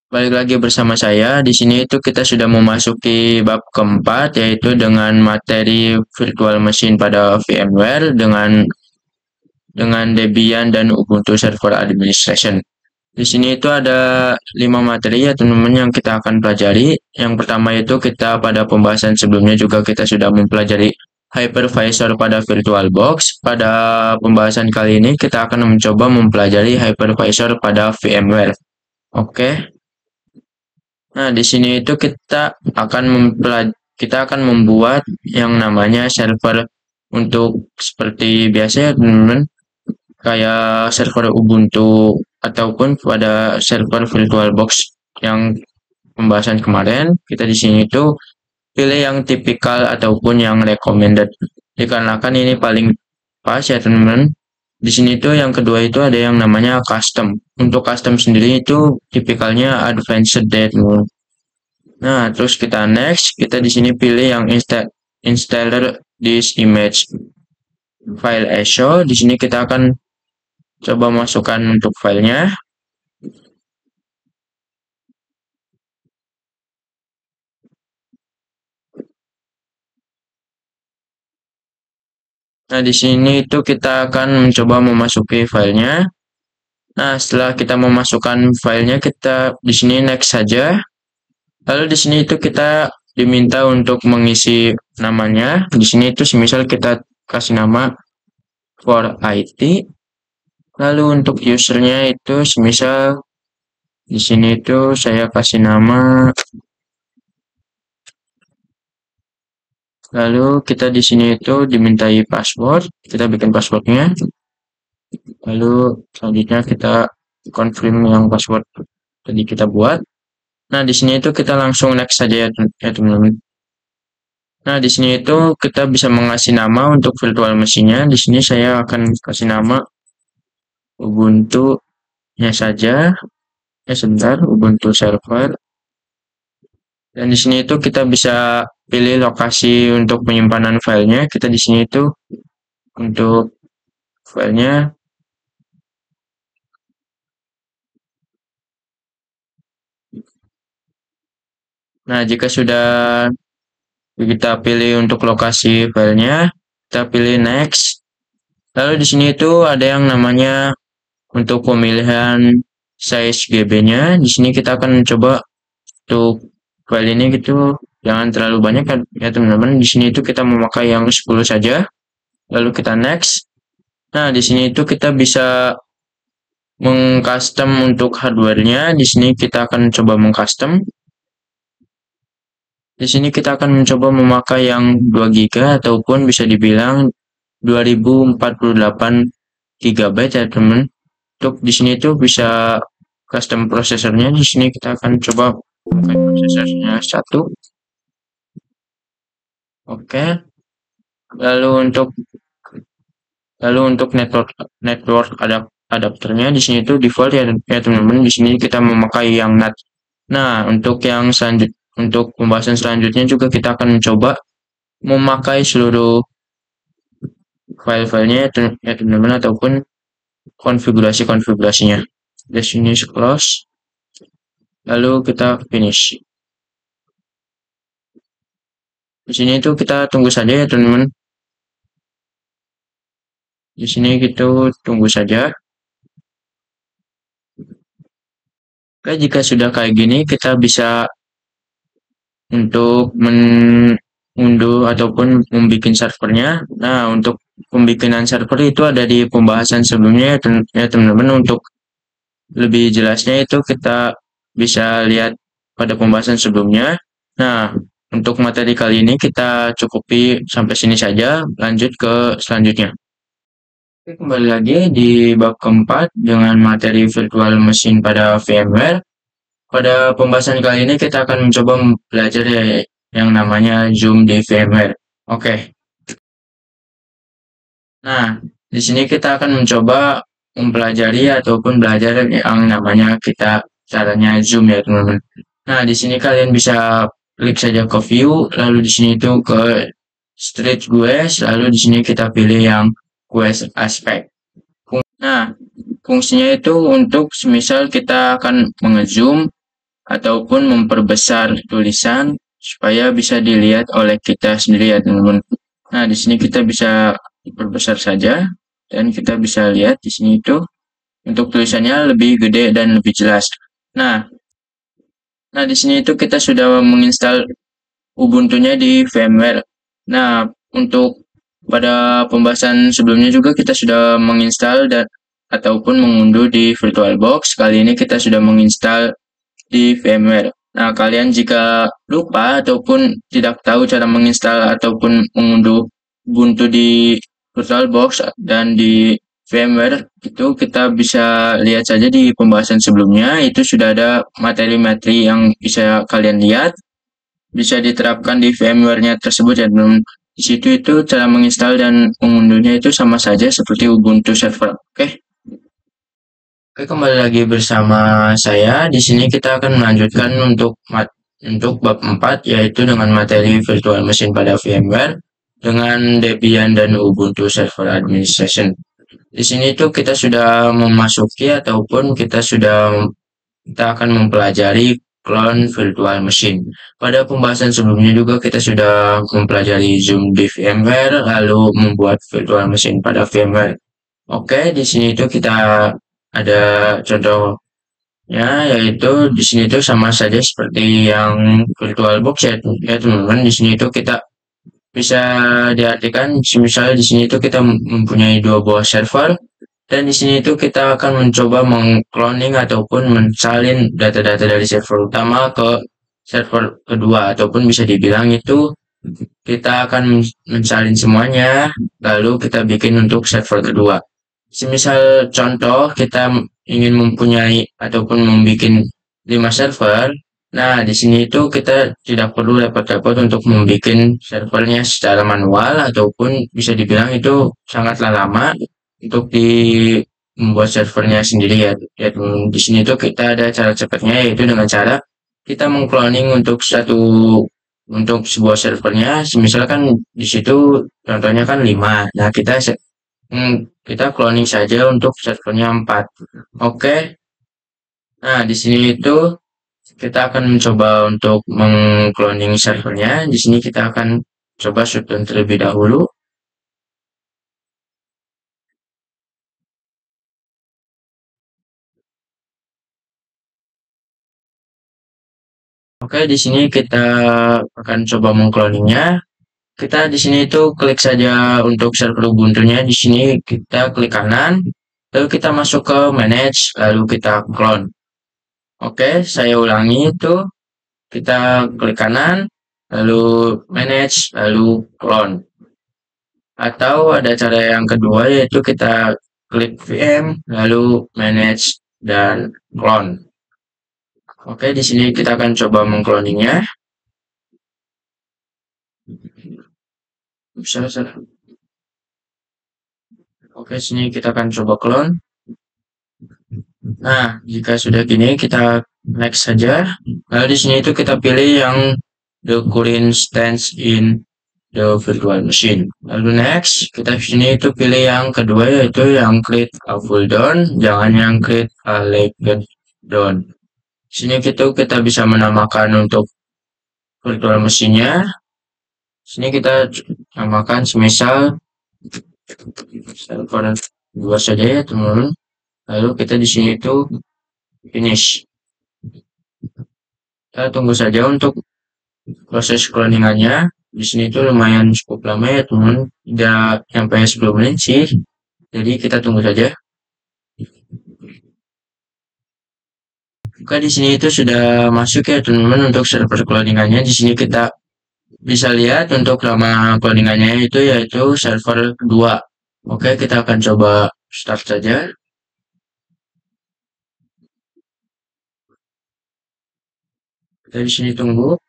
Balik lagi bersama saya. Di sini itu kita sudah memasuki bab keempat, yaitu dengan materi virtual machine pada VMware dengan Debian dan Ubuntu Server Administration. Di sini itu ada 5 materi ya teman-teman yang kita akan pelajari. Yang pertama itu kita pada pembahasan sebelumnya juga kita sudah mempelajari hypervisor pada VirtualBox. Pada pembahasan kali ini kita akan mencoba mempelajari hypervisor pada VMware. Oke. Nah, di sini itu kita akan membuat yang namanya server untuk seperti biasa ya teman-teman, kayak server Ubuntu ataupun pada server VirtualBox yang pembahasan kemarin. Kita di sini itu pilih yang tipikal ataupun yang recommended, dikarenakan ini paling pas ya teman-teman. Di sini itu yang kedua itu ada yang namanya custom. Untuk custom sendiri itu tipikalnya advanced ya teman-teman. Nah, terus kita next, kita di sini pilih yang installer this image file as show. Di sini kita akan coba masukkan untuk filenya. Nah, di sini itu kita akan mencoba memasuki filenya. Nah, setelah kita memasukkan filenya, kita di sini next saja. Lalu di sini itu kita diminta untuk mengisi namanya. Di sini itu semisal kita kasih nama for IT. Lalu untuk usernya itu semisal di sini itu saya kasih nama. Lalu kita di sini itu dimintai password. Kita bikin passwordnya. Lalu selanjutnya kita confirm yang password tadi kita buat. Nah, di sini itu kita langsung next saja ya teman-teman. Nah, di sini itu kita bisa mengasih nama untuk virtual machine-nya. Di sini saya akan kasih nama Ubuntu-nya saja. Sebentar, Ubuntu server. Dan di sini itu kita bisa pilih lokasi untuk penyimpanan filenya. Kita di sini itu untuk filenya. Nah, jika sudah kita pilih untuk lokasi filenya, kita pilih next. Lalu di sini itu ada yang namanya untuk pemilihan size GB-nya. Di sini kita akan mencoba untuk file ini gitu, jangan terlalu banyak ya teman-teman. Di sini itu kita memakai yang 10 saja. Lalu kita next. Nah, di sini itu kita bisa mengcustom untuk hardware-nya. Di sini kita akan coba mengcustom. Di sini kita akan mencoba memakai yang 2 GB ataupun bisa dibilang 2048 GB ya teman. Untuk di sini itu bisa custom prosesornya. Di sini kita akan coba memakai prosesornya 1. Oke. Lalu untuk network adapternya di sini itu default ya teman-teman. Di sini kita memakai yang NAT. Nah, untuk pembahasan selanjutnya juga kita akan mencoba memakai seluruh file-filenya ya teman-teman ataupun konfigurasinya. Di sini close. Lalu kita finish. Di sini itu kita tunggu saja ya teman-teman. Di sini kita tunggu saja. Oke, jika sudah kayak gini kita bisa untuk mengunduh ataupun membuat servernya. Nah, untuk pembikinan server itu ada di pembahasan sebelumnya ya teman-teman. Untuk lebih jelasnya itu kita bisa lihat pada pembahasan sebelumnya. Nah, untuk materi kali ini kita cukupi sampai sini saja, lanjut ke selanjutnya. Oke, kembali lagi di bab keempat dengan materi virtual machine pada VMware. Pada pembahasan kali ini kita akan mencoba belajar yang namanya Zoom di VMware. Oke. Nah, di sini kita akan mencoba mempelajari ataupun belajar yang namanya caranya Zoom ya teman-teman. Nah, di sini kalian bisa klik saja ke view, lalu di sini itu ke Street GUIS, lalu di sini kita pilih yang GUIS aspect. Nah, fungsinya itu untuk semisal kita akan mengezoom ataupun memperbesar tulisan supaya bisa dilihat oleh kita sendiri ya teman-teman. Nah, di sini kita bisa diperbesar saja dan kita bisa lihat di sini itu untuk tulisannya lebih gede dan lebih jelas. Nah, di sini itu kita sudah menginstal Ubuntu-nya di VMware. Nah, untuk pada pembahasan sebelumnya juga kita sudah menginstal dan ataupun mengunduh di VirtualBox. Kali ini kita sudah menginstal di VMware. Nah, kalian jika lupa ataupun tidak tahu cara menginstal ataupun mengunduh Ubuntu di VirtualBox dan di VMware, itu kita bisa lihat saja di pembahasan sebelumnya. Itu sudah ada materi-materi yang bisa kalian lihat, bisa diterapkan di VMware-nya tersebut ya teman-teman. Di situ itu cara menginstal dan mengunduhnya itu sama saja seperti Ubuntu server. Oke. Oke, kembali lagi bersama saya. Di sini kita akan melanjutkan untuk bab 4 yaitu dengan materi virtual machine pada VMware dengan Debian dan Ubuntu Server Administration. Di sini itu kita sudah memasuki ataupun kita akan mempelajari clone virtual machine. Pada pembahasan sebelumnya juga kita sudah mempelajari Zoom di VMware, lalu membuat virtual machine pada VMware. Oke, di sini itu kita ada contohnya, yaitu di sini itu sama saja seperti yang VirtualBox ya teman-teman. Di sini itu kita bisa diartikan, misalnya di sini itu kita mempunyai dua buah server. Dan di sini itu kita akan mencoba mengcloning ataupun mensalin data-data dari server utama ke server kedua, ataupun bisa dibilang itu kita akan mensalin semuanya, lalu kita bikin untuk server kedua. Semisal contoh kita ingin mempunyai ataupun membuat 5 server, nah di sini itu kita tidak perlu repot-repot untuk membuat servernya secara manual, ataupun bisa dibilang itu sangatlah lama untuk membuat servernya sendiri ya. Di sini tuh kita ada cara cepatnya, yaitu dengan cara kita mengcloning untuk sebuah servernya. Misalkan di situ contohnya kan 5. Nah, kita cloning saja untuk servernya 4. Oke. Nah, di sini itu kita akan mencoba untuk mengcloning servernya. Di sini kita akan coba shutdown terlebih dahulu. Oke, di sini kita akan coba mengcloningnya. Kita di sini itu klik saja untuk server Ubuntu-nya. Di sini kita klik kanan, lalu kita masuk ke manage, lalu kita clone. Oke, saya ulangi itu. Kita klik kanan, lalu manage, lalu clone. Atau ada cara yang kedua, yaitu kita klik VM, lalu manage dan clone. Oke, di sini kita akan coba mengcloningnya. Bisa. Oke, sini kita akan coba clone. Nah, jika sudah gini, kita next saja. Lalu di sini itu kita pilih yang the current stance in the virtual machine. Lalu next, kita di sini itu pilih yang kedua, yaitu yang create a full down, jangan yang create a legged down. Di sini kita bisa menamakan untuk virtual machine-nya. Sini kita namakan semisal server 2 saja ya teman-teman. Lalu kita di sini itu finish. Kita tunggu saja untuk proses cloningannya. Di sini itu lumayan cukup lama ya teman, tidak sampai 10 menit sih. Jadi kita tunggu saja. Oke, di sini itu sudah masuk ya teman-teman untuk server cloningannya. Di sini kita bisa lihat untuk nama cloningannya itu yaitu server 2. Oke, kita akan coba start saja. Kita di sini tunggu.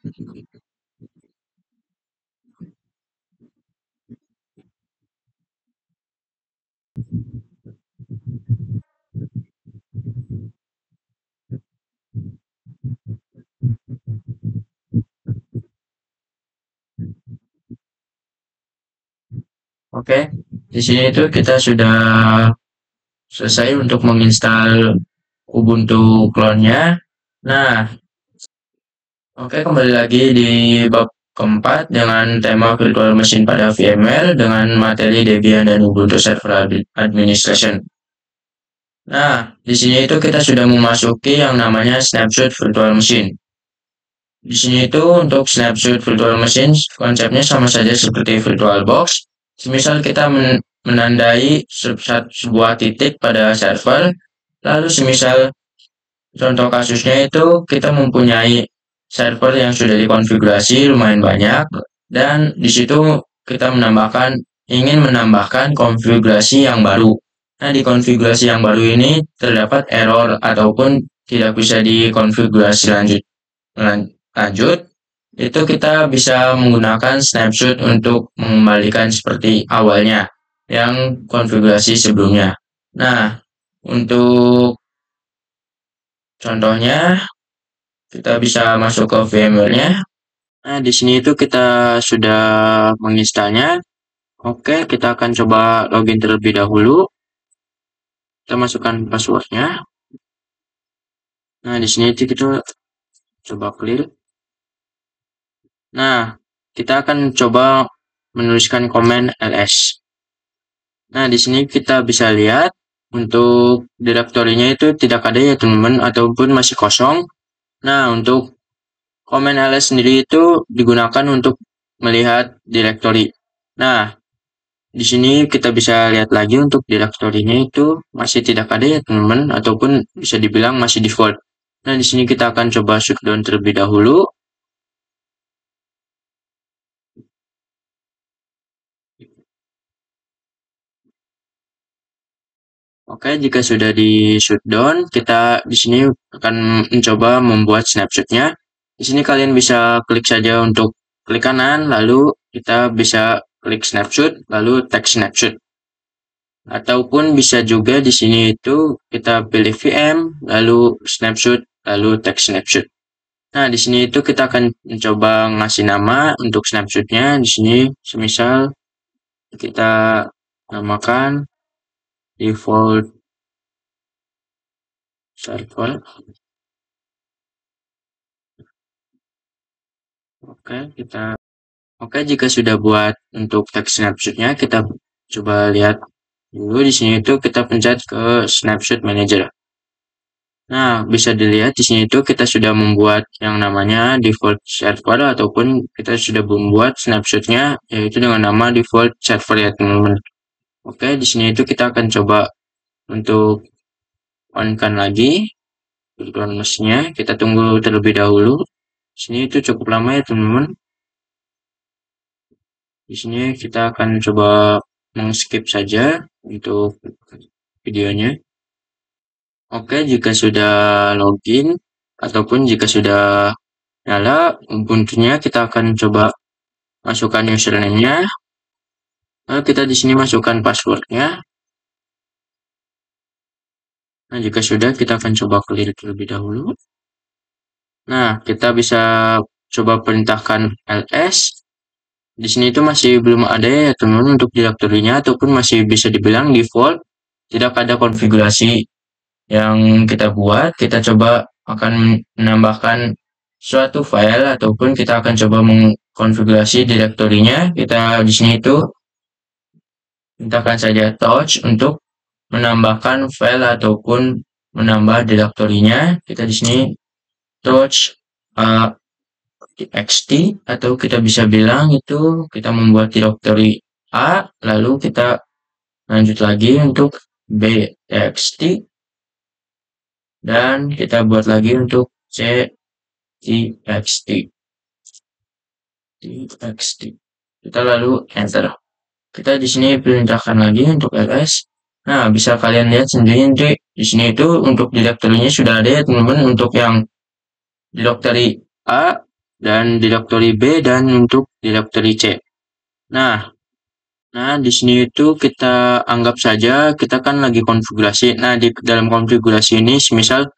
Oke, di sini itu kita sudah selesai untuk menginstal Ubuntu clone-nya. Nah, Oke, kembali lagi di bab keempat dengan tema virtual machine pada VMware dengan materi Debian dan Ubuntu Server Administration. Nah, di sini itu kita sudah memasuki yang namanya snapshot virtual machine. Di sini itu untuk snapshot virtual machine konsepnya sama saja seperti VirtualBox. Semisal kita menandai sebuah titik pada server, lalu semisal contoh kasusnya itu kita mempunyai server yang sudah dikonfigurasi lumayan banyak dan di situ kita ingin menambahkan konfigurasi yang baru. Nah, di konfigurasi yang baru ini terdapat error ataupun tidak bisa dikonfigurasi lanjut, itu kita bisa menggunakan snapshot untuk mengembalikan seperti awalnya yang konfigurasi sebelumnya. Nah, untuk contohnya kita bisa masuk ke VMware-nya. Nah, di sini itu kita sudah menginstalnya. Oke, kita akan coba login terlebih dahulu. Kita masukkan passwordnya. Nah, di sini itu kita coba clear. Nah, kita akan coba menuliskan komen ls. Nah, di sini kita bisa lihat untuk direktorinya itu tidak ada ya teman-teman, ataupun masih kosong. Nah, untuk komen ls sendiri itu digunakan untuk melihat direktori. Nah, di sini kita bisa lihat lagi untuk direktorinya itu masih tidak ada ya teman-teman, ataupun bisa dibilang masih default. Nah, di sini kita akan coba shutdown terlebih dahulu. Oke, jika sudah di shutdown, kita di sini akan mencoba membuat snapshotnya. Di sini kalian bisa klik saja untuk klik kanan, lalu kita bisa klik snapshot, lalu text snapshot. Ataupun bisa juga di sini itu kita pilih VM, lalu snapshot, lalu text snapshot. Nah, di sini itu kita akan mencoba ngasih nama untuk snapshotnya. Di sini, semisal kita namakan default server. Oke, jika sudah buat untuk text snapshotnya, kita coba lihat dulu di sini itu kita pencet ke snapshot manager. Nah, bisa dilihat di sini itu kita sudah membuat yang namanya default server ataupun kita sudah membuat snapshotnya yaitu dengan nama default server ya teman-teman. Oke, di sini itu kita akan coba untuk on-kan lagi virtual machine-nya. Kita tunggu terlebih dahulu. Di sini itu cukup lama ya teman-teman. Di sini kita akan coba meng-skip saja untuk videonya. Oke, jika sudah login ataupun jika sudah nyala Ubuntu-nya, kita akan coba masukkan username-nya. Lalu kita di sini masukkan password-nya. Nah, jika sudah, kita akan coba clear terlebih dahulu. Nah, kita bisa coba perintahkan ls. Di sini itu masih belum ada ya teman-teman untuk direktorinya ataupun masih bisa dibilang default. Tidak ada konfigurasi yang kita buat. Kita coba akan menambahkan suatu file ataupun kita akan coba mengkonfigurasi direktorinya. Kita di sini itu mintakan saja touch untuk menambahkan file ataupun menambah direktorinya. Kita di sini touch txt atau kita bisa bilang itu kita membuat direktori A, lalu kita lanjut lagi untuk btxt dan kita buat lagi untuk ctxt. Kita lalu enter. Kita di sini perintahkan lagi untuk ls. Nah, bisa kalian lihat sendiri nanti di sini itu untuk direktorinya sudah ada ya teman-teman, untuk yang direktori A dan direktori B dan untuk direktori C. Nah, di sini itu kita anggap saja kita kan lagi konfigurasi. Nah, di dalam konfigurasi ini semisal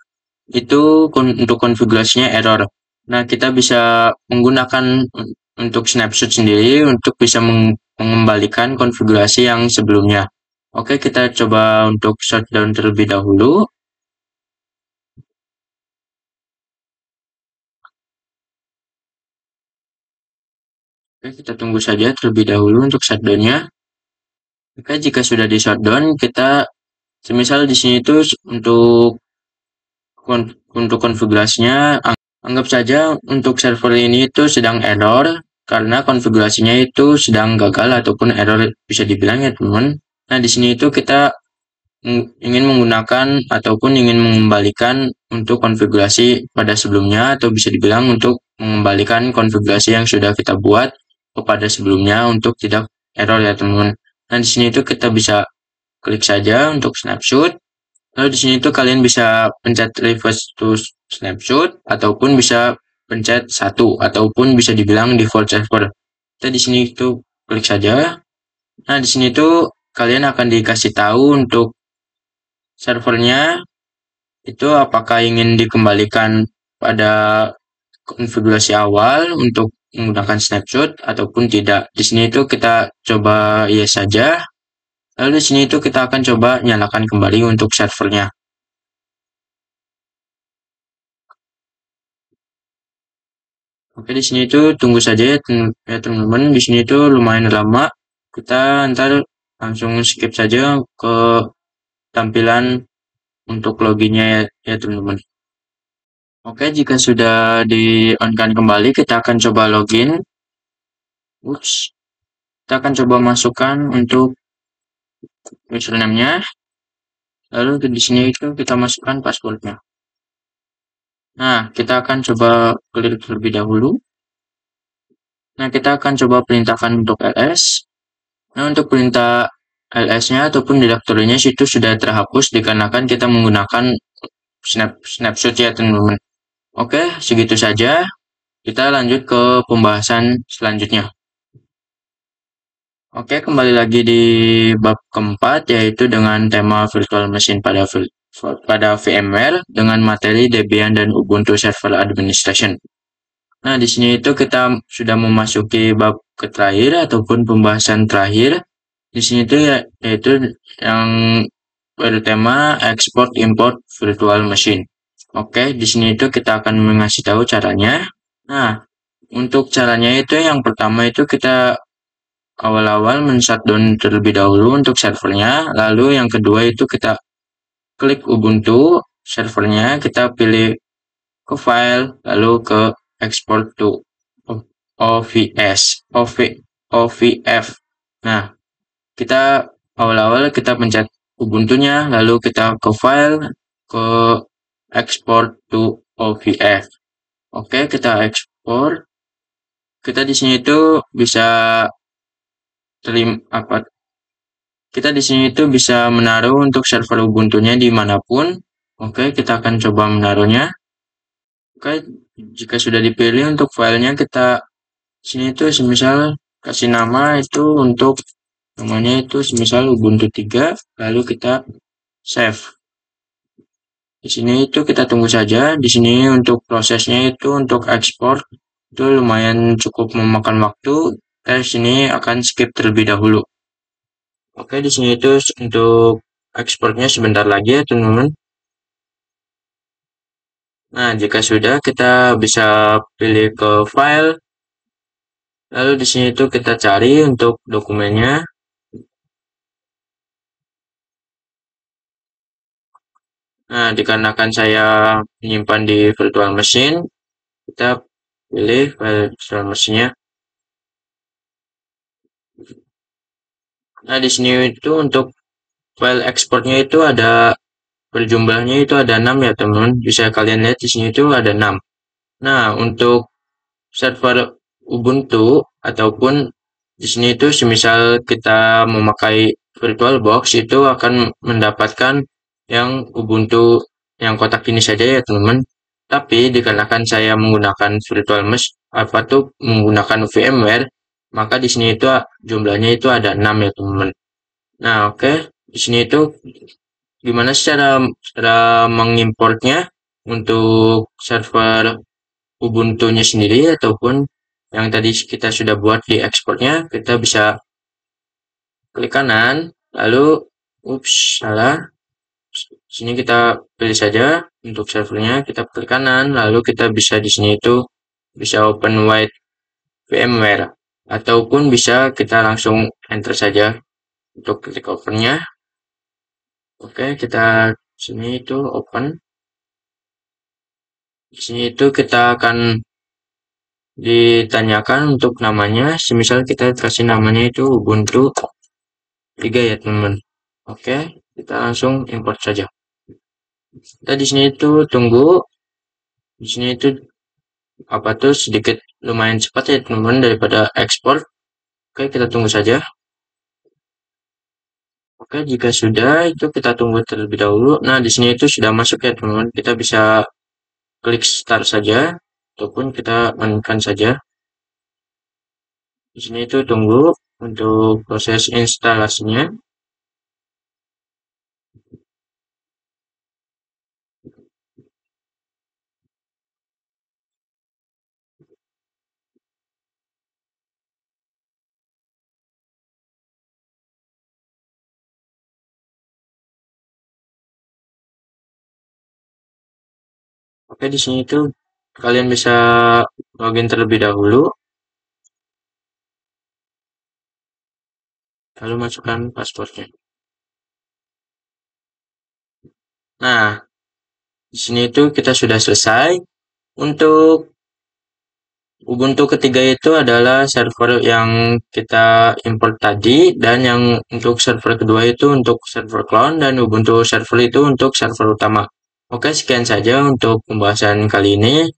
itu untuk konfigurasinya error. Nah, kita bisa menggunakan untuk snapshot sendiri untuk bisa mengembalikan konfigurasi yang sebelumnya. Oke, kita coba untuk shutdown terlebih dahulu. Oke, kita tunggu saja terlebih dahulu untuk shutdown-nya. Oke, jika sudah di shutdown, kita semisal di sini itu untuk konfigurasinya, anggap saja untuk server ini itu sedang error karena konfigurasinya itu sedang gagal ataupun error bisa dibilang ya teman. Nah, di sini itu kita ingin menggunakan ataupun ingin mengembalikan untuk konfigurasi pada sebelumnya atau bisa dibilang untuk mengembalikan konfigurasi yang sudah kita buat kepada sebelumnya untuk tidak error ya teman-teman. Nah, di sini itu kita bisa klik saja untuk snapshot. Lalu di sini tuh kalian bisa pencet reverse to snapshot ataupun bisa pencet satu ataupun bisa dibilang default server. Kita di sini tuh klik saja. Nah, di sini tuh kalian akan dikasih tahu untuk servernya itu apakah ingin dikembalikan pada konfigurasi awal untuk menggunakan snapshot ataupun tidak. Di sini itu kita coba yes saja. Lalu di sini itu kita akan coba nyalakan kembali untuk servernya. Oke, di sini itu tunggu saja ya teman-teman. Di sini itu lumayan lama. Kita ntar langsung skip saja ke tampilan untuk loginnya ya teman-teman. Oke, jika sudah di-on-kan kembali, kita akan coba login. Ups. Kita akan coba masukkan untuk username-nya. Lalu di sini itu kita masukkan password-nya. Nah, kita akan coba clear terlebih dahulu. Nah, kita akan coba perintahkan untuk ls. Nah, untuk perintah ls-nya ataupun direktorinya itu sudah terhapus dikarenakan kita menggunakan snapshot ya teman-teman. Oke, segitu saja. Kita lanjut ke pembahasan selanjutnya. Oke, kembali lagi di bab keempat, yaitu dengan tema virtual machine pada VMware dengan materi Debian dan Ubuntu Server Administration. Nah, di sini itu kita sudah memasuki bab terakhir ataupun pembahasan terakhir. Di sini itu yaitu yang bertema export import virtual machine. Oke, di sini itu kita akan mengasih tahu caranya. Nah, untuk caranya itu yang pertama itu kita awal-awal men-shutdown terlebih dahulu untuk servernya. Lalu yang kedua itu kita klik Ubuntu servernya, kita pilih ke file, lalu ke export to OVF. Nah, kita awal-awal kita pencet Ubuntu-nya, lalu kita ke file, ke export to OVF. Oke, kita ekspor. Kita di sini itu bisa kita di sini itu bisa menaruh untuk server Ubuntu-nya dimanapun. Oke, kita akan coba menaruhnya. Oke, jika sudah dipilih untuk filenya, kita sini itu semisal kasih nama itu untuk namanya itu semisal Ubuntu 3, lalu kita save. Di sini itu kita tunggu saja. Di sini untuk prosesnya itu untuk ekspor itu lumayan cukup memakan waktu. Kita di sini akan skip terlebih dahulu. Oke, di sini itu untuk ekspornya sebentar lagi ya teman-teman. Nah, jika sudah kita bisa pilih ke file. Lalu di sini itu kita cari untuk dokumennya. Nah, dikarenakan saya menyimpan di virtual machine, kita pilih file virtual machine-nya. Nah, di sini itu untuk file ekspornya itu ada berjumlahnya itu ada 6 ya teman-teman. Bisa kalian lihat di sini itu ada 6. Nah, untuk server Ubuntu ataupun di sini itu semisal kita memakai VirtualBox itu akan mendapatkan yang Ubuntu yang kotak ini saja ya teman-teman. Tapi dikarenakan saya menggunakan menggunakan VMware, maka di sini itu jumlahnya itu ada 6 ya teman-teman. Nah, oke. Di sini itu gimana cara mengimportnya untuk server Ubuntu-nya sendiri ataupun yang tadi kita sudah buat di ekspornya, kita bisa klik kanan, lalu salah. Sini kita pilih saja untuk servernya, kita klik kanan, lalu kita bisa di sini itu bisa open wide VMware. ataupun bisa kita langsung enter saja untuk klik open-nya. Oke, kita sini itu open. Di sini itu kita akan ditanyakan untuk namanya, semisal kita kasih namanya itu Ubuntu 3 ya teman-teman. Oke, kita langsung import saja. Kita di sini itu tunggu. Di sini itu apa tuh sedikit lumayan cepat ya teman-teman daripada ekspor. Oke, kita tunggu saja. Oke, jika sudah itu kita tunggu terlebih dahulu. Nah, di sini itu sudah masuk ya teman-teman. Kita bisa klik start saja ataupun kita on-kan saja. Di sini itu tunggu untuk proses instalasinya. Oke, di sini itu kalian bisa login terlebih dahulu, lalu masukkan passwordnya. Nah, di sini itu kita sudah selesai. Untuk Ubuntu ketiga itu adalah server yang kita import tadi, dan yang untuk server kedua itu untuk server clone, dan Ubuntu server itu untuk server utama. Oke, sekian saja untuk pembahasan kali ini.